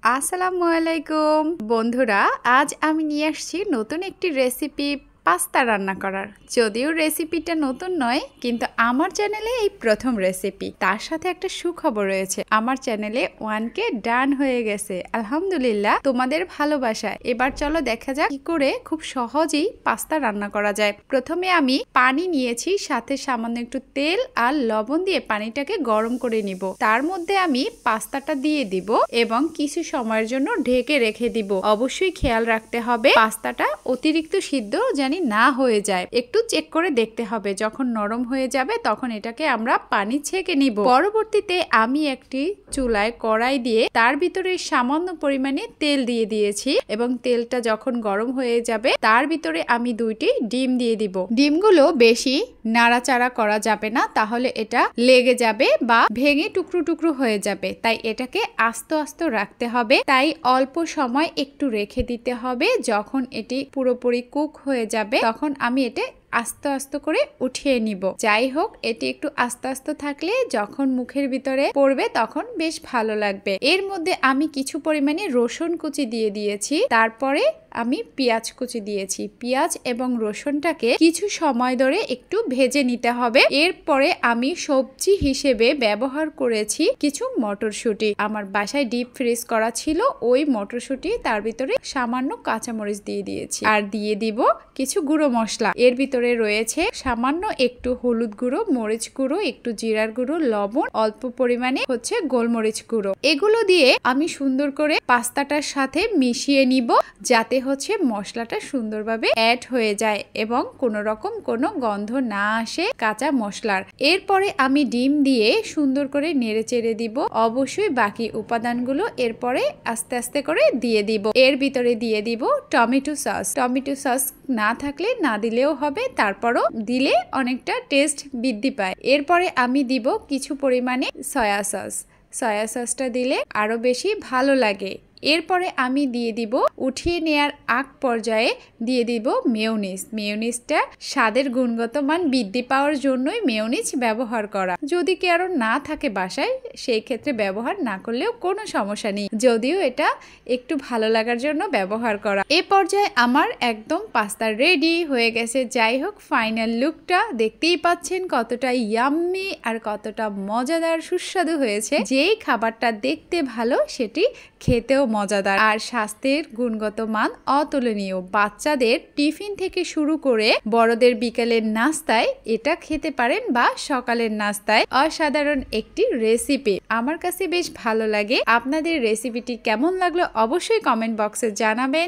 আসসালামু আলাইকুম বন্ধুরা, আজ আমি নিয়ে আসছি নতুন একটি রেসিপি পাস্তা রান্না করার। যদিও রেসিপিটা নতুন নয়, কিন্তু আমার চ্যানেলে এই প্রথম রেসিপি। তার সাথে একটা সুখবর রয়েছে, আমার চ্যানেলে 1K ডান হয়ে গেছে আলহামদুলিল্লাহ, তোমাদের ভালোবাসায়। এবার চলো দেখা যাক কি করে খুব সহজেই পাস্তা রান্না করা যায়। প্রথমে আমি পানি নিয়েছি, সাথে সামান্য একটু তেল আর লবণ দিয়ে পানিটাকে গরম করে নিব। তার মধ্যে আমি পাস্তাটা দিয়ে দিব এবং কিছু সময়ের জন্য ঢেকে রেখে দিব। অবশ্যই খেয়াল রাখতে হবে পাস্তাটা অতিরিক্ত সিদ্ধ যেন না হয়ে যায়। একটু চেক করে দেখতে হবে, যখন নরম হয়ে যাবে তখন এটাকে আমরা পানি ছেঁকে নিব। পরবর্তীতে আমি একটি চুলায় কড়াই দিয়ে তার ভিতরে সামান্য পরিমাণে তেল দিয়ে দিয়েছি এবং তেলটা যখন গরম হয়ে যাবে তার ভিতরে আমি 2টি ডিম দিয়ে দিব। ডিমগুলো বেশি নাড়াচাড়া করা যাবে না, তাহলে এটা লেগে যাবে বা ভেঙে টুকরো টুকরো হয়ে যাবে। তাই এটাকে আস্তে আস্তে রাখতে হবে, তাই অল্প সময় একটু রেখে দিতে হবে। যখন এটি পুরোপুরি কুক হয়ে যাবে তখন আমি এটা আস্তে আস্তে করে উঠিয়ে নিব। যাই হোক, এটি একটু আস্তে আস্তে থাকলে যখন মুখের ভিতরে পড়বে তখন বেশ ভালো লাগবে। এর মধ্যে আমি কিছু পরিমাণে রসুন কুচি দিয়ে দিয়েছি, তারপরে আমি পেঁয়াজ কুচি দিয়েছি। পেঁয়াজ এবং রসুনটাকে কিছু সময় ধরে একটু ভেজে নিতে হবে। এরপরে আমি সবজি হিসেবে ব্যবহার করেছি কিছু মটরশুঁটি। আমার বাসায় ডিপ ফ্রিজ করা ছিল ওই মটরশুঁটি, তার ভিতরে সামান্য কাঁচামরিচ দিয়ে দিয়েছি আর দিয়ে দিব কিছু গুঁড়ো মশলা। এর ভিতরে রয়েছে সামান্য একটু হলুদ গুঁড়ো, মরিচ গুঁড়ো, একটু জিরার গুঁড়ো, লবণ, অল্প পরিমাণে হচ্ছে গোলমরিচ গুঁড়ো। এগুলো দিয়ে আমি সুন্দর করে পাস্তাটার সাথে মিশিয়ে নিব, যাতে হচ্ছে মশলাটা সুন্দরভাবে অ্যাড হয়ে যায় এবং কোনো রকম কোনো গন্ধ না আসে কাঁচা মশলার। এরপরে আমি ডিম দিয়ে সুন্দর করে নেড়ে চেড়ে দিব। অবশ্যই বাকি উপাদানগুলো এরপরে আস্তে আস্তে করে দিয়ে দিব। এর ভিতরে দিয়ে দিব টমেটো সস। টমেটো সস না থাকলে না দিলেও হবে, তারপরও দিলে অনেকটা টেস্ট বৃদ্ধি পায়। এরপরে আমি দিব কিছু পরিমাণে সয়া সস। সয়া সসটা দিলে আরো বেশি ভালো লাগে। এরপরে আমি দিয়ে দিব উঠিয়ে নেয়ার আগ পর্যায়ে দিয়ে দিব মেয়োনিজ। মেয়োনিজটা স্বাদের গুণগত মান বৃদ্ধি পাওয়ার জন্যই মেয়োনিজ ব্যবহার করা। যদি কারো না থাকে বাসায়, সেই ক্ষেত্রে ব্যবহার না করলেও কোনো সমস্যা নেই, যদিও এটা একটু ভালো লাগার জন্য ব্যবহার করা। এ পর্যায়ে আমার একদম পাস্তা রেডি হয়ে গেছে। যাই হোক, ফাইনাল লুকটা দেখতেই পাচ্ছেন কতটা ইয়াম্মি আর কতটা মজাদার সুস্বাদু হয়েছে। যেই খাবারটা দেখতে ভালো সেটি খেতেও মজাদার আর স্বাস্থ্যের গুণগত মান অতুলনীয়। বাচ্চাদের টিফিন থেকে শুরু করে বড়দের বিকেলের নাস্তায় এটা খেতে পারেন বা সকালের নাস্তায়। অসাধারণ একটি রেসিপি, আমার কাছে বেশ ভালো লাগে। আপনাদের রেসিপিটি কেমন লাগলো অবশ্যই কমেন্ট বক্সে জানাবেন।